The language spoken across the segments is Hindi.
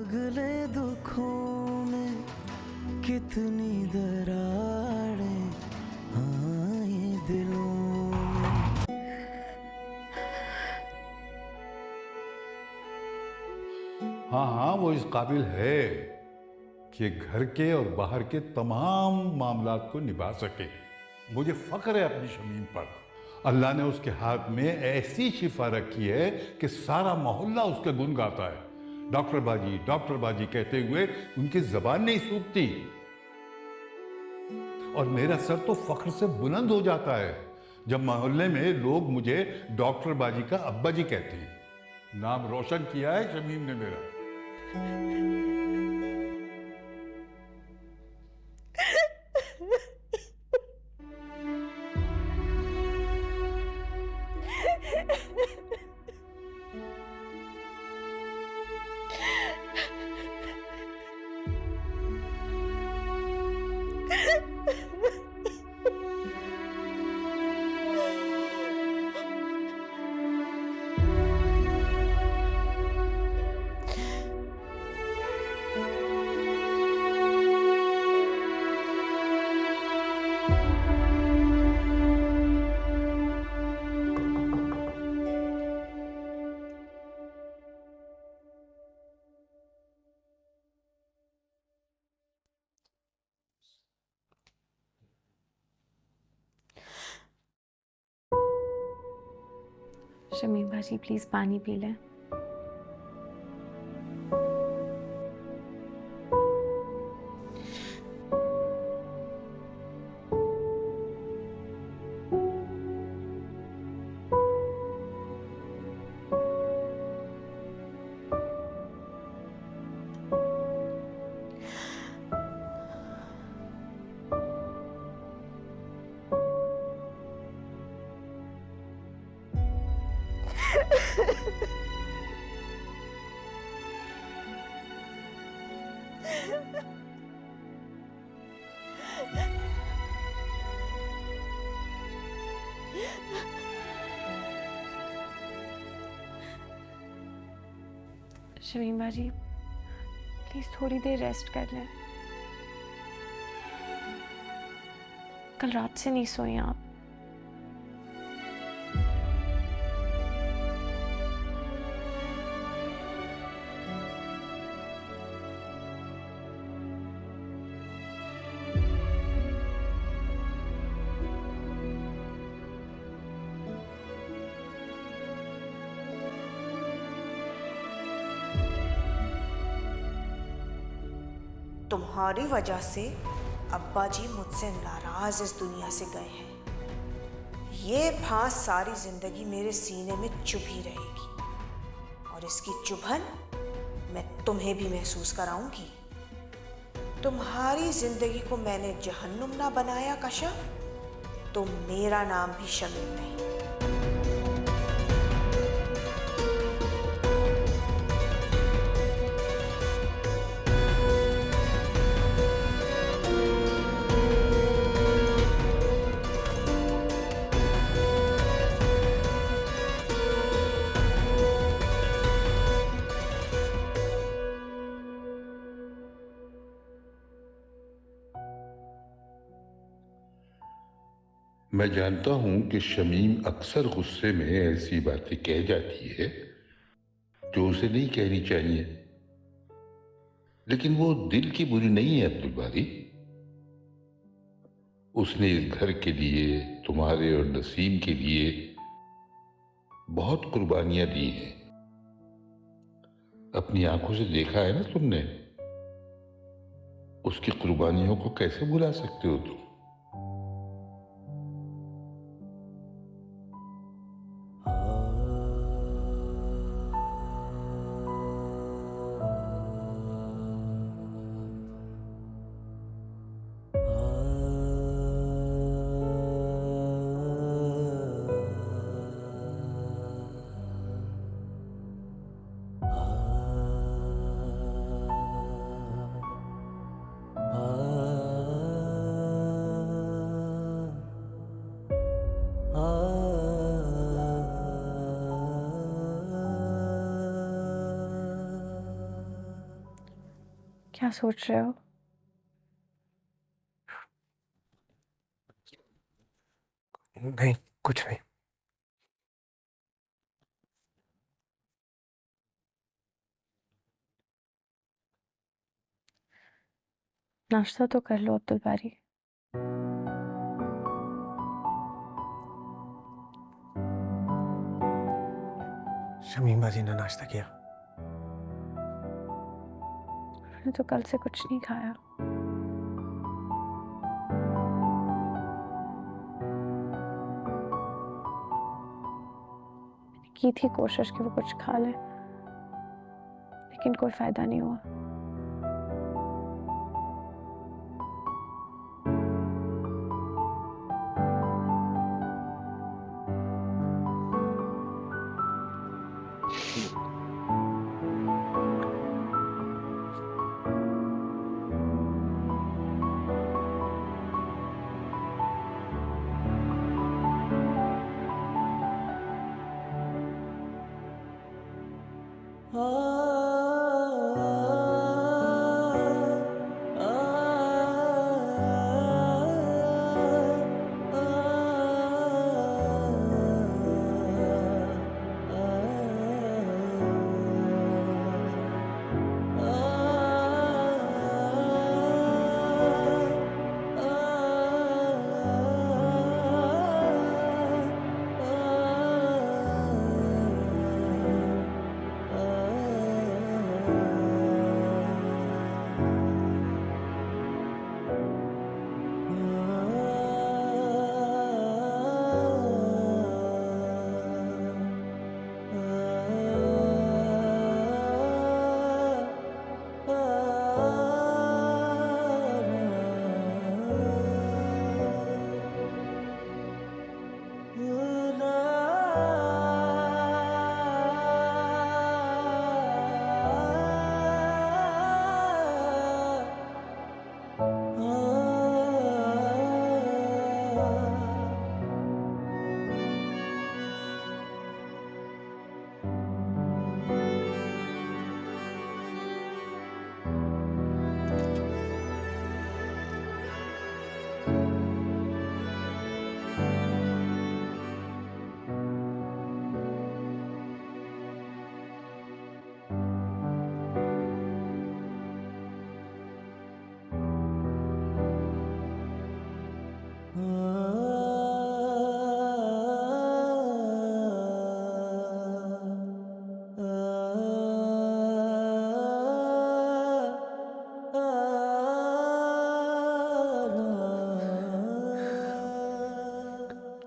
अगले दुखों में कितनी दरारें आए दिलों में। हाँ हाँ, वो इस काबिल है कि घर के और बाहर के तमाम मामलात को निभा सके। मुझे फख्र है अपनी शमीम पर। अल्लाह ने उसके हाथ में ऐसी शिफा रखी है कि सारा मोहल्ला उसके गुण गाता है। डॉक्टर बाजी कहते हुए उनकी जबान नहीं सूखती। और मेरा सर तो फख्र से बुलंद हो जाता है जब मोहल्ले में लोग मुझे डॉक्टर बाजी का अब्बा जी कहते हैं। नाम रोशन किया है शमीम ने मेरा। शमीम भाजी प्लीज पानी पी लें। शमीम भाजी प्लीज थोड़ी देर रेस्ट कर लें। कल रात से नहीं सोए आप। तुम्हारी वजह से अब्बा जी मुझसे नाराज इस दुनिया से गए हैं। ये फांस सारी जिंदगी मेरे सीने में चुभी रहेगी और इसकी चुभन मैं तुम्हें भी महसूस कराऊंगी। तुम्हारी जिंदगी को मैंने जहन्नुम ना बनाया कशफ, तो मेरा नाम भी शमीम नहीं। मैं जानता हूं कि शमीम अक्सर गुस्से में ऐसी बातें कह जाती है जो उसे नहीं कहनी चाहिए, लेकिन वो दिल की बुरी नहीं है अब्दुल बारी। उसने इस घर के लिए, तुम्हारे और नसीम के लिए बहुत कुर्बानियां दी हैं। अपनी आंखों से देखा है ना तुमने। उसकी कुर्बानियों को कैसे भुला सकते हो तुम? क्या सोच रहे हो? नहीं, कुछ नहीं। नाश्ता तो कर लो अब्दुल बारी। शमीम बाजी ने नाश्ता किया? मैंने तो कल से कुछ नहीं खाया। मैंने की थी कोशिश कि वो कुछ खा ले, लेकिन कोई फायदा नहीं हुआ।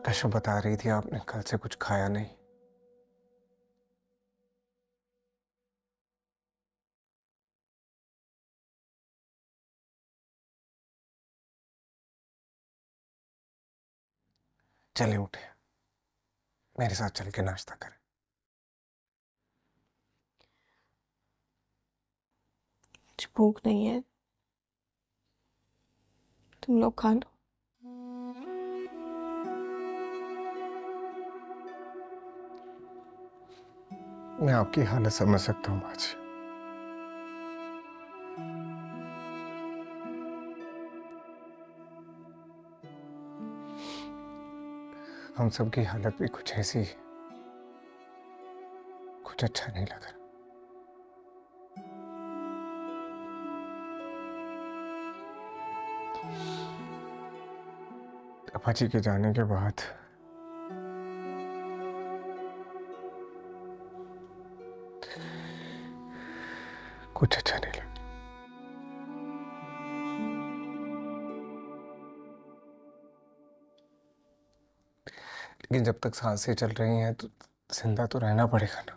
कश्यप बता रही थी आपने कल से कुछ खाया नहीं। चले उठे, मेरे साथ चल के नाश्ता करें। मुझे भूख नहीं है, तुम लोग खा लो। मैं आपकी हालत समझ सकता हूँ बाजी। हम सबकी हालत भी कुछ ऐसी है, कुछ अच्छा नहीं लग रहा। अपाची के जाने के बाद कुछ अच्छा नहीं लगा। लेकिन जब तक सांसें चल रही हैं तो जिंदा तो रहना पड़ेगा ना।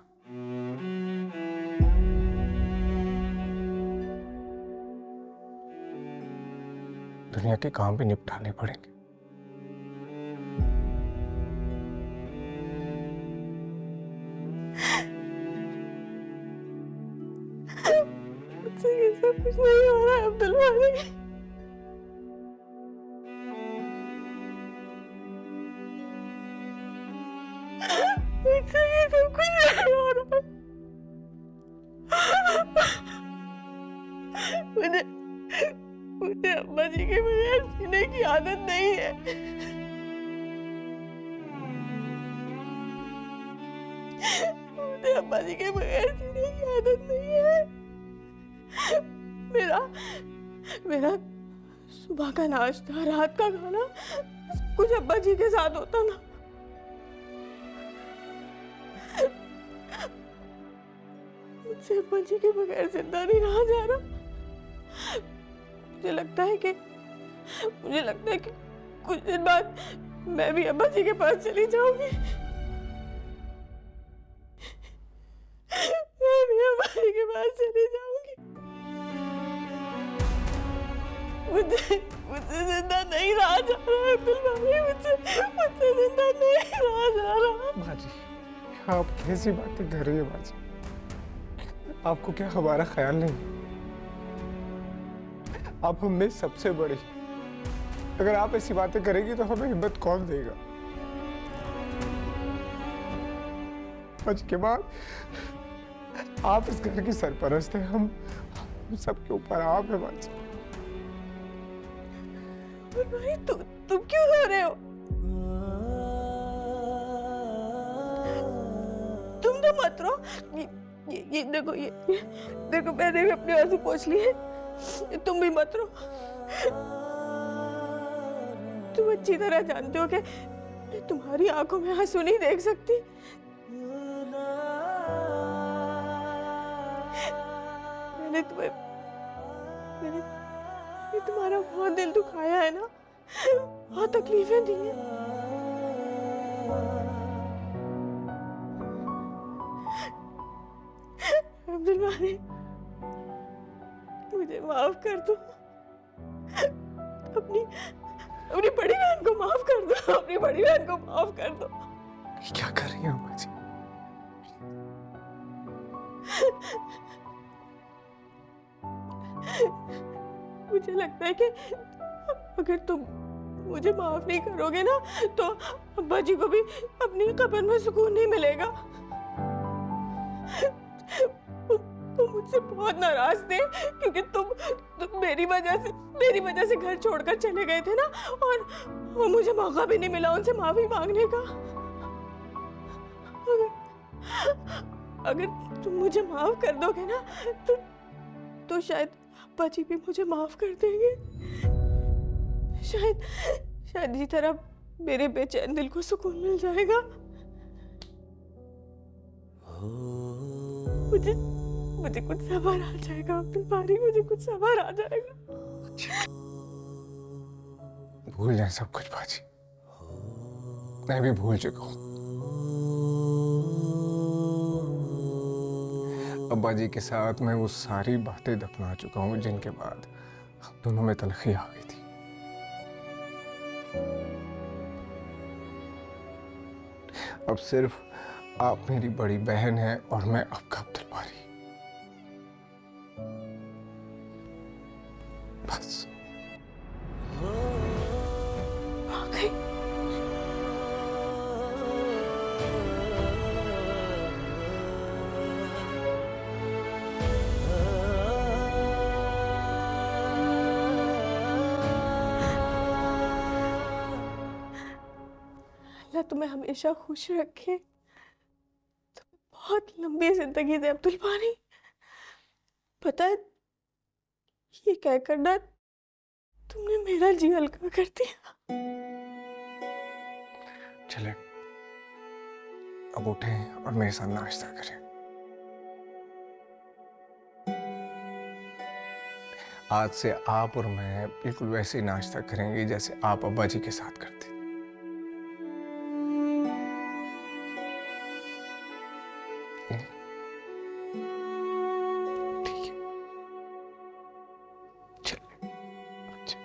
दुनिया के काम भी निपटाने पड़ेंगे। मुझसे ये सब कुछ नहीं हो रहा है अब्दुल बारी। मुझसे ये सब कुछ नहीं हो रहा। मुझे मुझे अम्मा जी के बगैर जीने की आदत नहीं है। मुझे अम्मा जी के बगैर जीने की आदत नहीं है। मेरा मेरा सुबह का नाश्ता, रात का खाना सब कुछ अब्बा जी के साथ होता ना। मुझसे अब्बा जी के बगैर जिंदा नहीं रहा जा रहा। मुझे लगता है कि कुछ दिन बाद मैं भी अब्बा जी के पास चली जाऊंगी। मैं भी अब्बा जी के पास चली जाऊंगी। मुझसे जिंदा नहीं रहा जा रहा अब्दुल भाई, मुझसे जिंदा नहीं रहा जा रहा। बाजी, आप कैसी बातें कर रही है बाजी? आपको क्या हमारा ख्याल नहीं? आप हम में सबसे बड़ी। अगर आप ऐसी बातें करेंगी तो हमें हिम्मत कौन देगा? आज के बाद आप इस घर की सरपरस्त हैं, हम सबके ऊपर आप है बाजी। भाई तुम क्यों रो रहे हो? तुम तो मत रो। ये देखो, ये देखो, मैंने भी अपने आंसू पोंछ लिए। तुम भी मत रो। तुम अच्छी तरह जानते हो कि तुम्हारी आंखों में आंसू नहीं देख सकती। मैंने तुम्हारा बहुत दिल दुखाया है ना, बहुत तकलीफें दी हैं। अब्दुल बारी, मुझे माफ कर दो। अपनी बड़ी बहन को माफ कर दो। अपनी बड़ी बहन को माफ कर दो। क्या कर रही हैं बाजी? मुझे लगता है कि अगर तुम मुझे माफ नहीं करोगे ना तो अब्बा जी को भी अपनी कब्र में सुकून नहीं मिलेगा। तुम मुझसे बहुत नाराज थे क्योंकि तुम मेरी वजह से घर छोड़कर चले गए थे ना, और मुझे मौका भी नहीं मिला उनसे माफी मांगने का। अगर तुम मुझे माफ कर दोगे ना तो शायद अब्बा जी भी मुझे माफ कर देंगे। शायद इसी तरह मेरे बेचैन दिल को सुकून मिल जाएगा। मुझे कुछ सब्र आ जाएगा अब्दुल बारी, मुझे कुछ सब्र आ जाएगा। भूल जाए सब कुछ बाजी, मैं भी भूल चुका हूँ। अब्बा जी के साथ मैं वो सारी बातें दफना चुका हूँ जिनके बाद हम दोनों में तलखी आ गई थी। अब सिर्फ आप मेरी बड़ी बहन हैं और मैं आपका अब्दुल बारी, बस। अल्लाह तुम्हें हमेशा खुश रखे, तुम्हें बहुत लंबी जिंदगी दे अब्दुल बारी। पता है, ये कहकर ना तुमने मेरा जी हल्का कर दिया। चले अब उठें और मेरे साथ नाश्ता करें। आज से आप और मैं बिल्कुल वैसे ही नाश्ता करेंगे जैसे आप अब्बा जी के साथ करते। ठीक है, चलिए। अच्छा,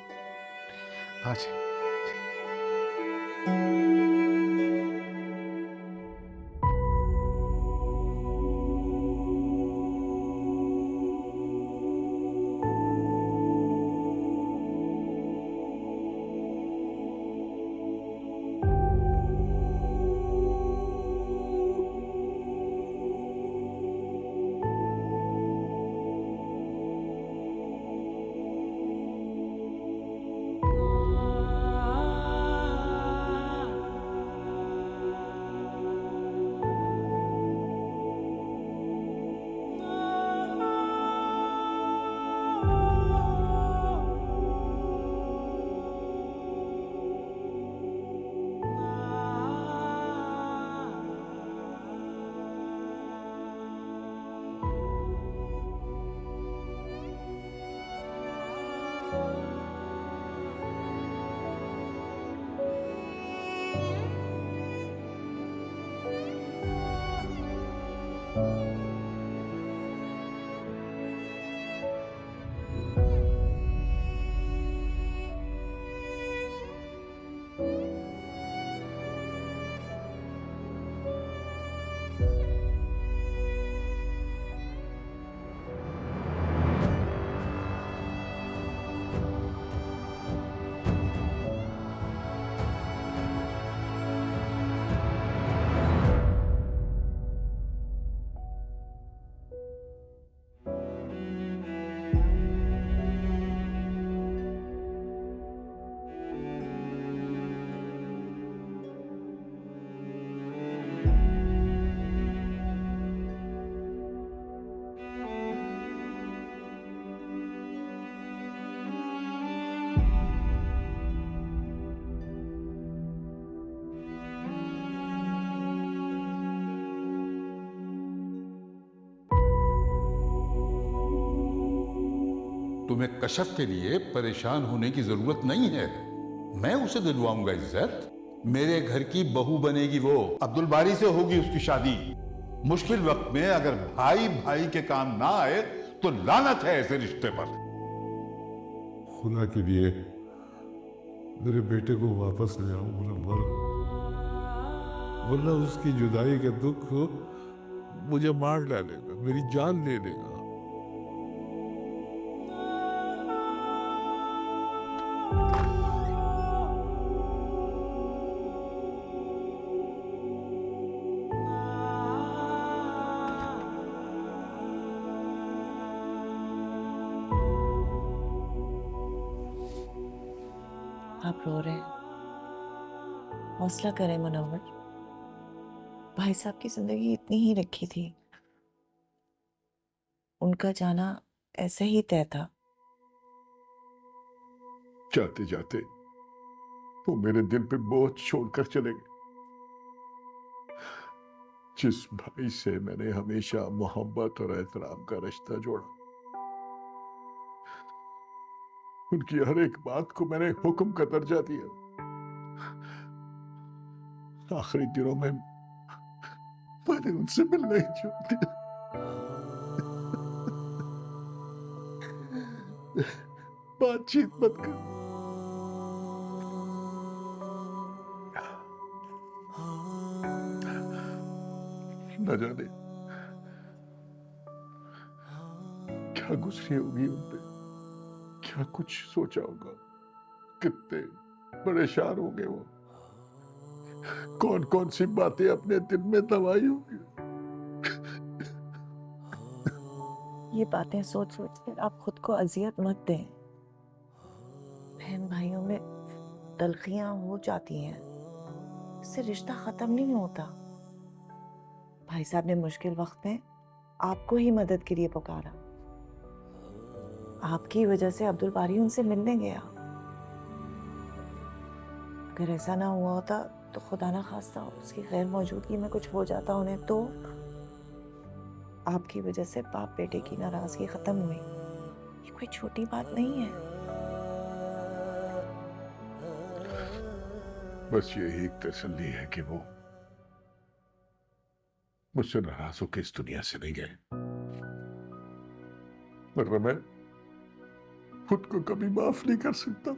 तुम्हें कशफ के लिए परेशान होने की जरूरत नहीं है। मैं उसे दिलवाऊंगा इज्जत। मेरे घर की बहू बनेगी वो। अब्दुल बारी से होगी उसकी शादी। मुश्किल वक्त में अगर भाई भाई के काम ना आए तो लानत है ऐसे रिश्ते पर। खुदा के लिए मेरे बेटे को वापस ले आओ मुनव्वर, वरना उसकी जुदाई का दुख मुझे मार डालेगा, मेरी जान ले लेगा। आप रो रहे हैं, हौसला करें मुनव्वर। भाई साहब की जिंदगी इतनी ही रखी थी, उनका जाना ऐसे ही तय था। जाते जाते वो मेरे दिल पे बोझ छोड़कर चले गए। जिस भाई से मैंने हमेशा मोहब्बत और एहतराम का रिश्ता जोड़ा, उनकी हर एक बात को मैंने हुक्म का दर्जा दिया। आखिरी दिनों में मैंने उनसे मिलना ही छोड़ दिया। बातचीत मत कर। न जाने क्या गुजरी होगी उन पे, क्या कुछ सोचा होगा, कितने परेशान होंगे वो, कौन कौन सी बातें अपने दिल में दबाई होगी। ये बातें सोच सोच कर आप खुद को अजियत मत दें। बहन भाइयों में तलखियां हो जाती हैं, इससे रिश्ता खत्म नहीं होता। भाई साहब ने मुश्किल वक्त में आपको ही मदद के लिए पुकारा। आपकी वजह से अब्दुल बारी उनसे मिलने गया। अगर ऐसा ना हुआ होता तो खुदा ना खास्ता उसकी गैर मौजूदगी में कुछ हो जाता उन्हें, तो आपकी वजह से बाप बेटे की नाराजगी खत्म हुई। ये कोई छोटी बात नहीं है। बस यही एक तसल्ली है कि वो मुझसे नाराज होकर इस दुनिया से नहीं गए, वरना मैं खुद को कभी माफ नहीं कर सकता।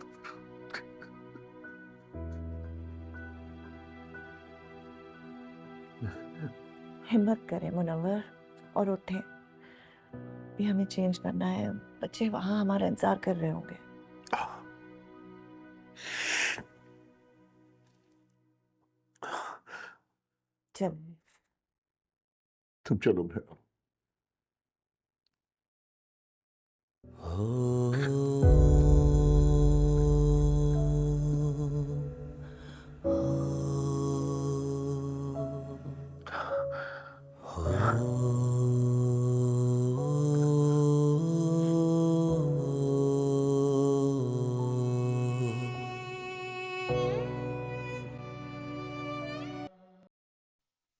हिम्मत करें मुनव्वर और उठें। भी हमें चेंज करना है, बच्चे वहां हमारा इंतजार कर रहे होंगे। चलिए तुम चलो मैं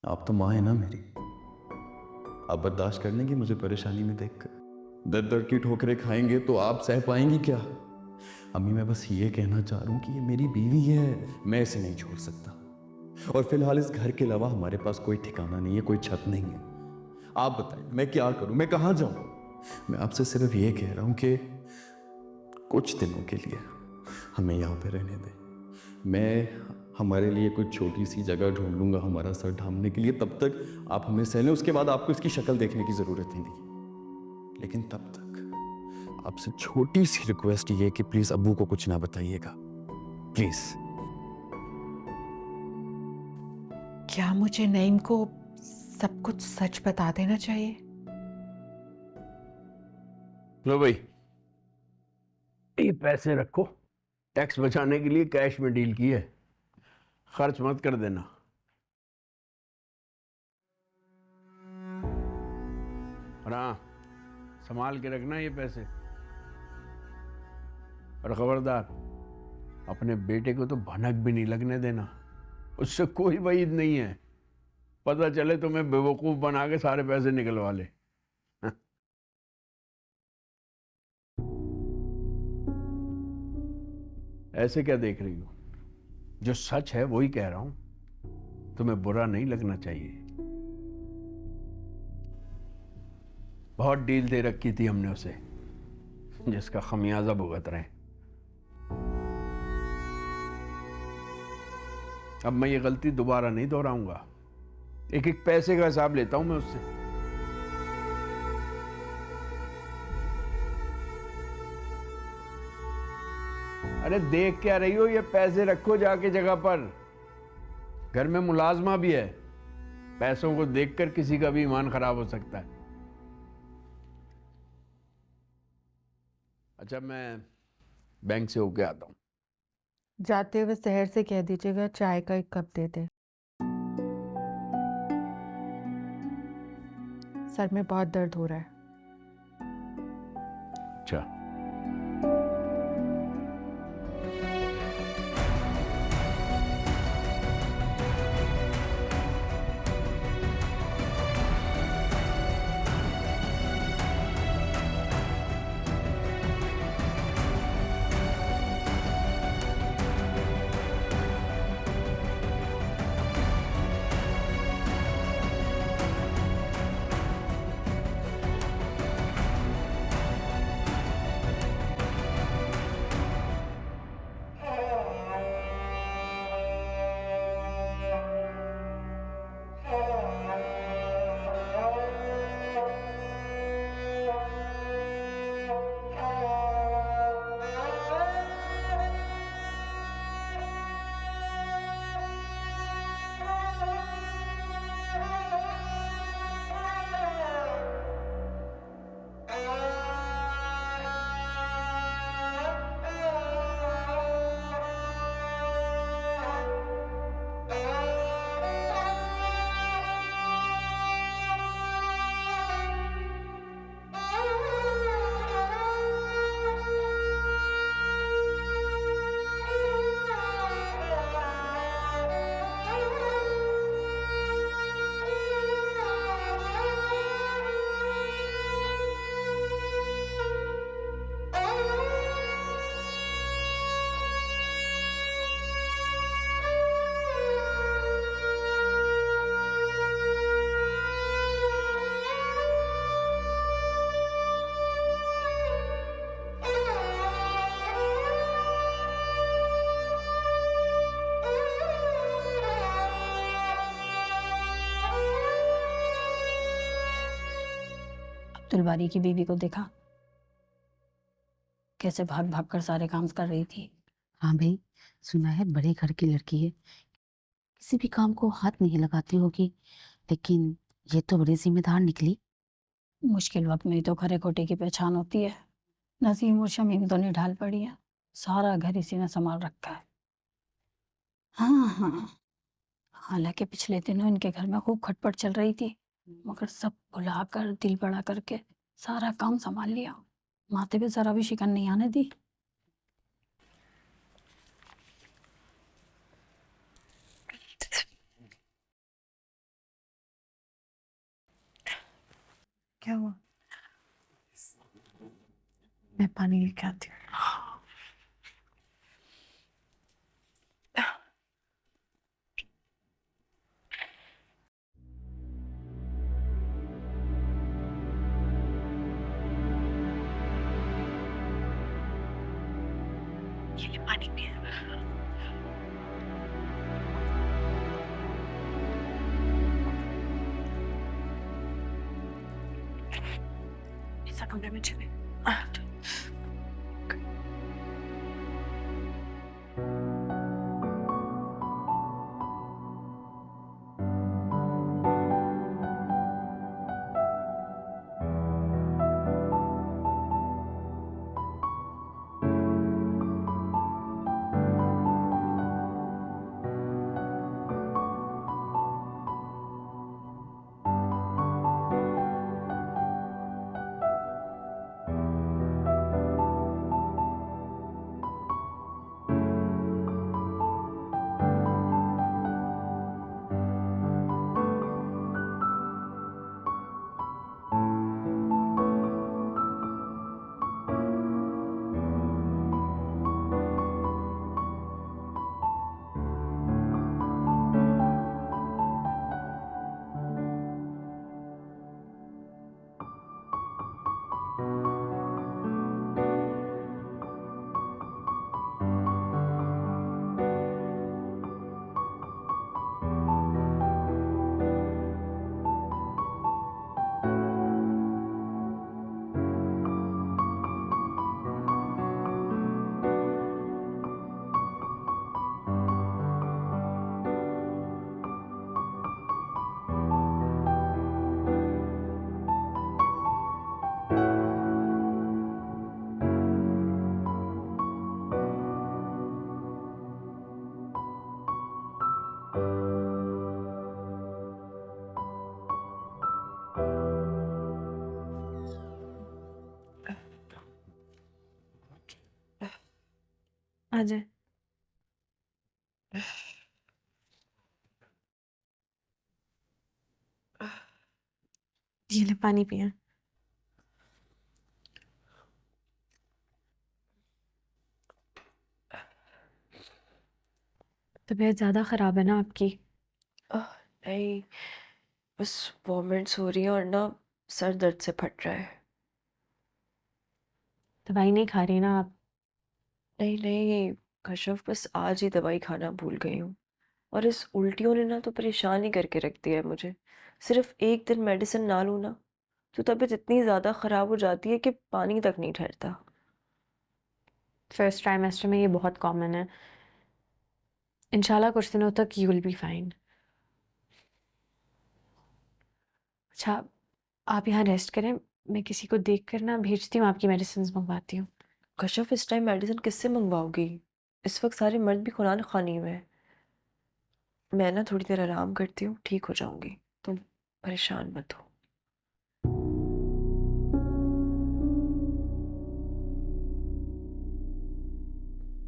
आप तो माँ है ना मेरी, आप बर्दाश्त कर लेंगी मुझे परेशानी में देखकर? दर दर की ठोकरें खाएंगे तो आप सह पाएंगी क्या? अम्मी मैं बस ये कहना चाह रहा हूँ कि ये मेरी बीवी है, मैं इसे नहीं छोड़ सकता। और फिलहाल इस घर के अलावा हमारे पास कोई ठिकाना नहीं है, कोई छत नहीं है। आप बताइए मैं क्या करूँ, मैं कहाँ जाऊँ? मैं आपसे सिर्फ ये कह रहा हूँ कि कुछ दिनों के लिए हमें यहाँ पे रहने दें। मैं हमारे लिए कुछ छोटी सी जगह ढूंढ लूँगा हमारा सर ढांपने के लिए, तब तक आप हमें सह लें। उसके बाद आपको इसकी शक्ल देखने की ज़रूरत नहीं थी, लेकिन तब तक आपसे छोटी सी रिक्वेस्ट ये कि प्लीज़ अब्बू को कुछ ना बताइएगा, प्लीज़। क्या मुझे नईम को सब कुछ सच बता देना चाहिए? लो भाई, ये पैसे रखो, टैक्स बचाने के लिए कैश में डील की है, खर्च मत कर देना। और हाँ, संभाल के रखना ये पैसे। और खबरदार, अपने बेटे को तो भनक भी नहीं लगने देना, उससे कोई वईद नहीं है। पता चले तुम्हें बेवकूफ बना के सारे पैसे निकलवा ले। ऐसे क्या देख रही हो? जो सच है वही कह रहा हूं, तुम्हें बुरा नहीं लगना चाहिए। बहुत डील दे रखी थी हमने उसे, जिसका खमियाजा भुगत रहे हैं। अब मैं ये गलती दोबारा नहीं दोहराऊंगा। एक एक पैसे का हिसाब लेता हूं मैं उससे। अरे देख क्या रही हो? ये पैसे रखो जाके जगह पर। घर में मुलाजमा भी है, पैसों को देखकर किसी का भी ईमान खराब हो सकता है। अच्छा, मैं बैंक से होके आता हूं। जाते हुए शहर से कह दीजिएगा चाय का 1 कप दे दे। सर में बहुत दर्द हो रहा है। अच्छा। अब्दुल बारी की बीवी को देखा कैसे भाग भाग कर सारे काम कर रही थी। हाँ भाई, सुना है बड़े घर की लड़की है, किसी भी काम को हाथ नहीं लगाती होगी, लेकिन ये तो बड़ी जिम्मेदार निकली। मुश्किल वक्त में तो खरे खोटे की पहचान होती है। नसीम और शमीम तो निढाल पड़ी है, सारा घर इसी ने संभाल रखा है। हाँ हाँ, हालांकि पिछले दिनों इनके घर में खूब खटपट चल रही थी, मगर सब भुलाकर दिल बड़ा करके सारा काम संभाल लिया। माथे पे जरा भी शिकन नहीं आने दी। क्या हुआ? मैं पानी लेके आती हूँ। ये ले पानी पिए। ऐसा कमरे में चले। आ जाए। ये ले पानी पिया। तबीयत ज़्यादा ख़राब है ना आपकी? नहीं, बस वॉमिट्स हो रही है और ना सर दर्द से फट रहा है। दवाई नहीं खा रही ना आप? नहीं नहीं कश्यप, बस आज ही दवाई खाना भूल गई हूँ। और इस उल्टियों ने ना तो परेशान ही करके रख दिया है मुझे। सिर्फ एक दिन मेडिसिन ना लूँ ना तो तबीयत इतनी ज़्यादा ख़राब हो जाती है कि पानी तक नहीं ठहरता। फर्स्ट ट्राइमेस्टर में ये बहुत कॉमन है। इंशाल्लाह कुछ दिनों तक यू विल बी फाइन। अच्छा, आप यहाँ रेस्ट करें, मैं किसी को देख कर ना भेजती हूँ, आपकी मेडिसिन मंगवाती हूँ। कश्यप, इस टाइम मेडिसिन किससे मंगवाओगी? इस वक्त सारे मर्द भी कुरान खानी में है। मैं ना थोड़ी देर आराम करती हूँ, ठीक हो जाऊंगी, तुम परेशान मत हो।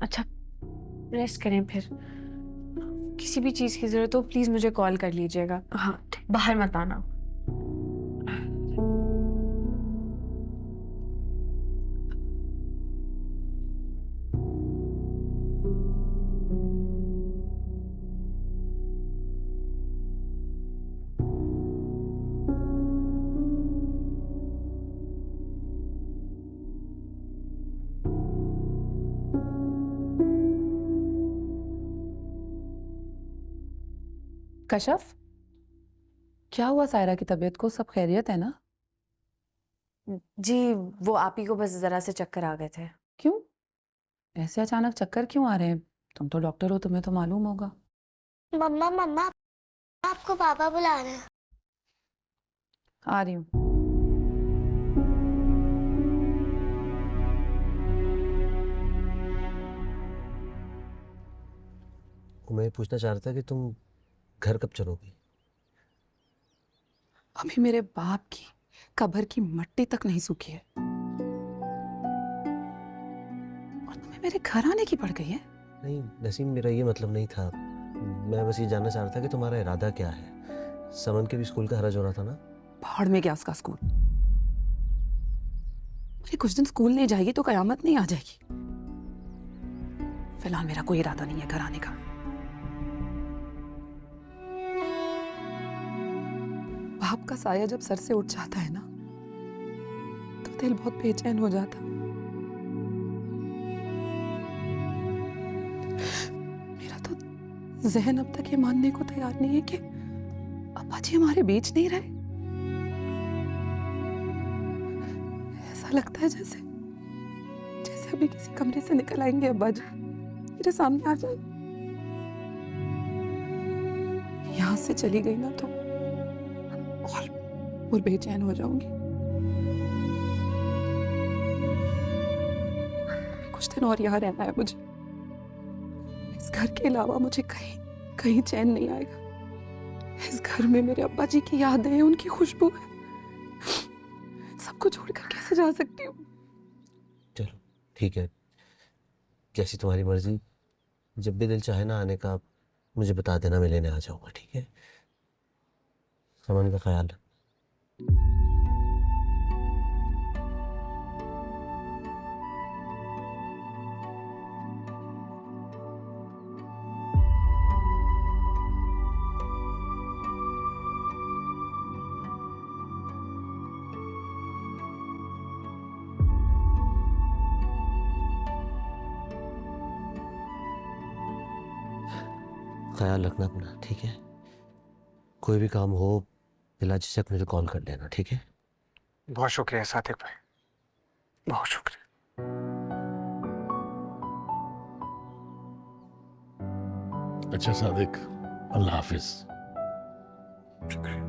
अच्छा, रेस्ट करें फिर। किसी भी चीज़ की ज़रूरत हो प्लीज़ मुझे कॉल कर लीजिएगा। हाँ, बाहर मत आना। कशफ, क्या हुआ सायरा की तबीयत को? सब खैरियत है ना? जी, वो आप ही को बस ज़रा से चक्कर आ गए थे। क्यों ऐसे अचानक चक्कर क्यों आ रहे हैं? तुम तो डॉक्टर हो, तुम्हें तो मालूम होगा। मम्मा मम्मा, आपको पापा बुला रहे हैं। आ रही हूँ। मैं पूछना चाह रहा था कि तुम घर कब चलोगी? अभी मेरे बाप की कब्र की मट्टी तक नहीं सूखी है और तुम्हें मेरे घर आने की पड़ गई है। नहीं नसीम, मेरा ये मतलब नहीं था। मैं बस ये जानना चाह रहा था कि तुम्हारा इरादा क्या है। समन के भी स्कूल का हरज हो रहा था ना? भाड़ में गया उसका स्कूल। अरे कुछ दिन स्कूल नहीं जाएगी तो कयामत नहीं आ जाएगी। फिलहाल मेरा कोई इरादा नहीं है घर आने का। बाप का साया जब सर से उठ जाता है ना तो दिल बहुत बेचैन हो जाता। मेरा तो जहन अब तक ये मानने को तैयार नहीं है कि अब्बा जी हमारे बीच नहीं रहे। ऐसा लगता है जैसे जैसे अभी किसी कमरे से निकल आएंगे अब्बा जी, मेरे सामने आ जाए। यहां से चली गई ना तो और बेचैन हो जाऊंगी। कुछ दिन और यहाँ रहना है मुझे। इस घर के अलावा मुझे कहीं कहीं चैन नहीं आएगा। इस घर में मेरे अब्बा जी की यादें हैं, उनकी खुशबू है। सबको छोड़कर कैसे जा सकती हूँ? चलो ठीक है, जैसी तुम्हारी मर्जी। जब भी दिल चाहे ना आने का, मुझे बता देना, मैं लेने आ जाऊंगा। ठीक है? समन का ख्याल रख। ख्याल रखना अपना, ठीक है? कोई भी काम हो बिला झिझक मुझे कॉल कर लेना, ठीक है? बहुत शुक्रिया सादिक भाई, बहुत शुक्रिया। अच्छा सादिक, अल्लाह हाफिज। शुक्रिया।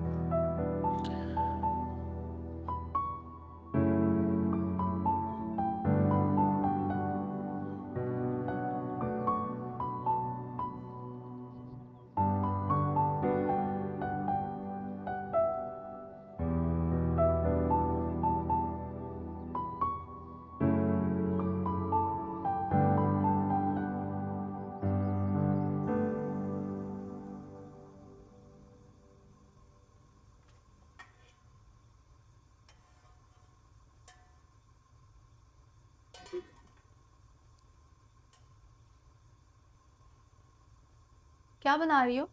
क्या बना रही हो?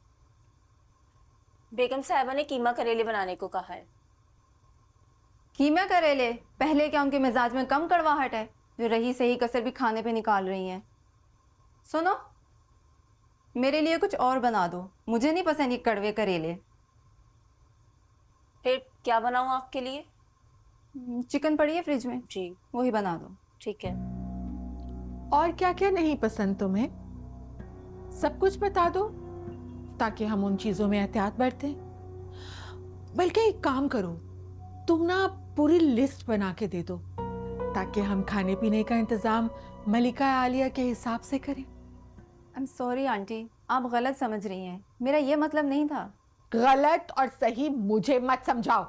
बेगम साहिबा ने कीमा करेले बनाने को कहा है। कीमा करेले? पहले क्या उनके मिजाज में कम कड़वाहट है जो रही सही कसर भी खाने पे निकाल रही हैं? सुनो, मेरे लिए कुछ और बना दो, मुझे नहीं पसंद ये कड़वे करेले। फिर क्या बनाऊं आपके लिए? चिकन पड़ी है फ्रिज में, जी वही बना दो। ठीक है। और क्या क्या नहीं पसंद तुम्हें? सब कुछ बता दो ताकि हम उन चीजों में एहतियात बरतें। बल्कि एक काम करो, तुम ना पूरी लिस्ट बना के दे दो ताकि हम खाने पीने का इंतजाम मलिका आलिया के हिसाब से करें। आई एम सॉरी आंटी, आप गलत समझ रही हैं, मेरा ये मतलब नहीं था। गलत और सही मुझे मत समझाओ,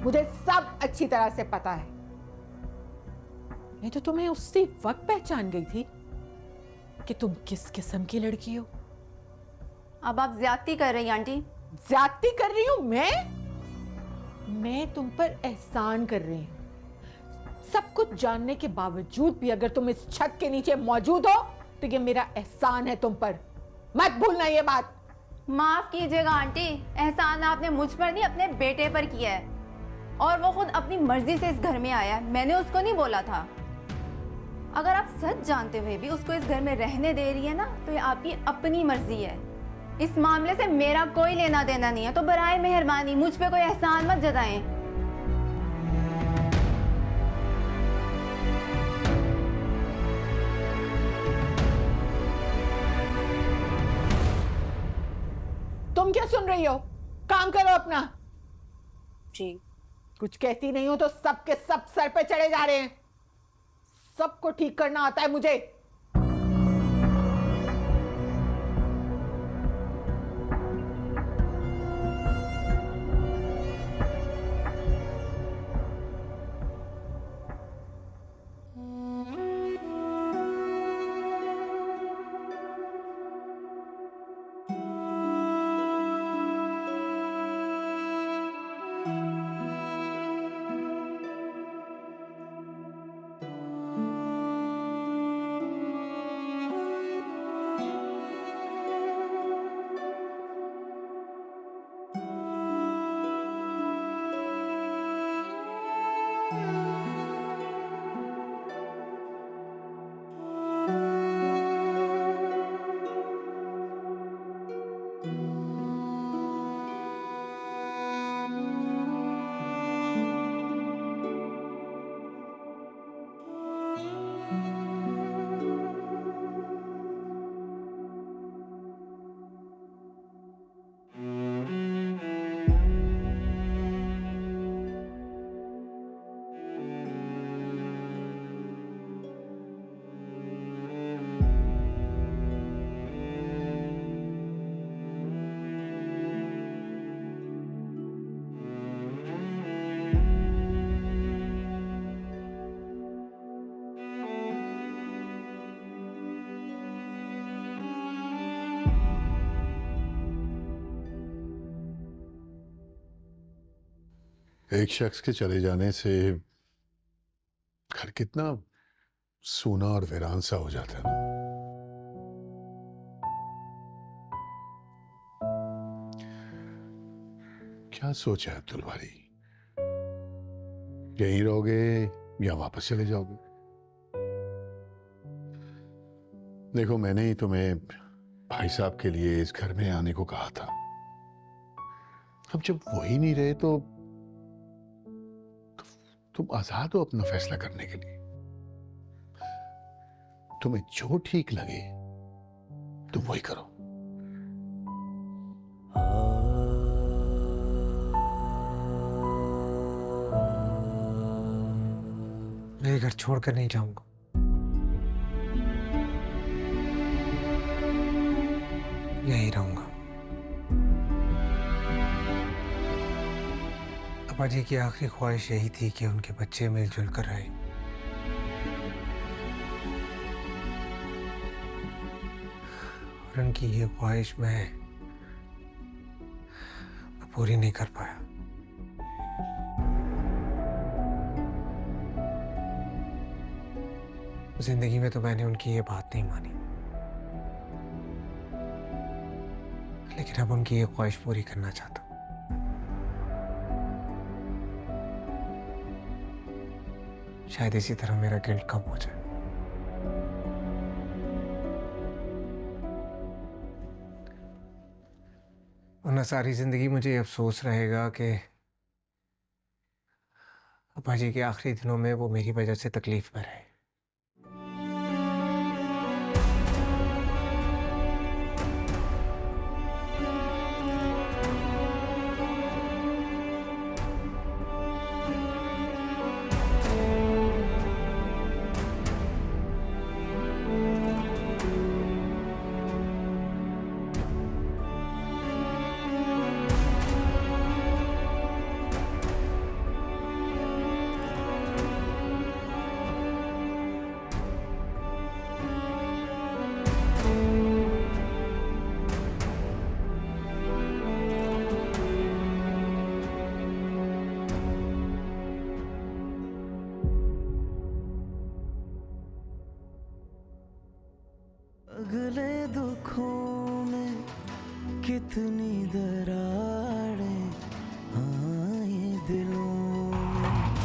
मुझे सब अच्छी तरह से पता है। मैं तो तुम्हें उसी वक्त पहचान गई थी कि तुम किस किस्म की लड़की हो। अब आप ज्यादती कर रही हैं आंटी। ज्यादती कर रही हूं मैं तुम पर एहसान कर रही हूं। सब कुछ जानने के बावजूद भी अगर तुम इस छत के नीचे मौजूद हो तो ये मेरा एहसान है तुम पर, मत भूलना ये बात। माफ कीजिएगा आंटी, एहसान आपने मुझ पर नहीं अपने बेटे पर किया है, और वो खुद अपनी मर्जी से इस घर में आया है, मैंने उसको नहीं बोला था। अगर आप सच जानते हुए भी उसको इस घर में रहने दे रही है ना, तो ये आपकी अपनी मर्जी है। इस मामले से मेरा कोई लेना देना नहीं है, तो बराए मेहरबानी मुझ पे कोई एहसान मत जताएं। तुम क्या सुन रही हो? काम करो अपना। जी। कुछ कहती नहीं हो तो सब के सब सर पे चढ़े जा रहे हैं। सबको ठीक करना आता है मुझे। एक शख्स के चले जाने से घर कितना सूना और वीरान सा हो जाता है ना। क्या सोचा है अब्दुल भाई? यहीं रहोगे या वापस चले जाओगे? देखो, मैंने ही तुम्हें भाई साहब के लिए इस घर में आने को कहा था। अब जब वही नहीं रहे तो तुम आजाद हो अपना फैसला करने के लिए। तुम्हें जो ठीक लगे तुम वही करो। मैं घर छोड़कर नहीं जाऊंगा। यहीं रहूंगा। अब्बा जी की आखिरी ख्वाहिश यही थी कि उनके बच्चे मिलजुल कर रहें। और उनकी ये ख्वाहिश मैं पूरी नहीं कर पाया। जिंदगी में तो मैंने उनकी ये बात नहीं मानी। लेकिन अब उनकी ये ख्वाहिश पूरी करना चाहता हूँ। शायद इसी तरह मेरा गिल्ट कम हो जाए। वरना सारी जिंदगी मुझे ये अफसोस रहेगा कि अब्बा जी के आखिरी दिनों में वो मेरी वजह से तकलीफ में रहे। अगले दुखों में कितनी दरार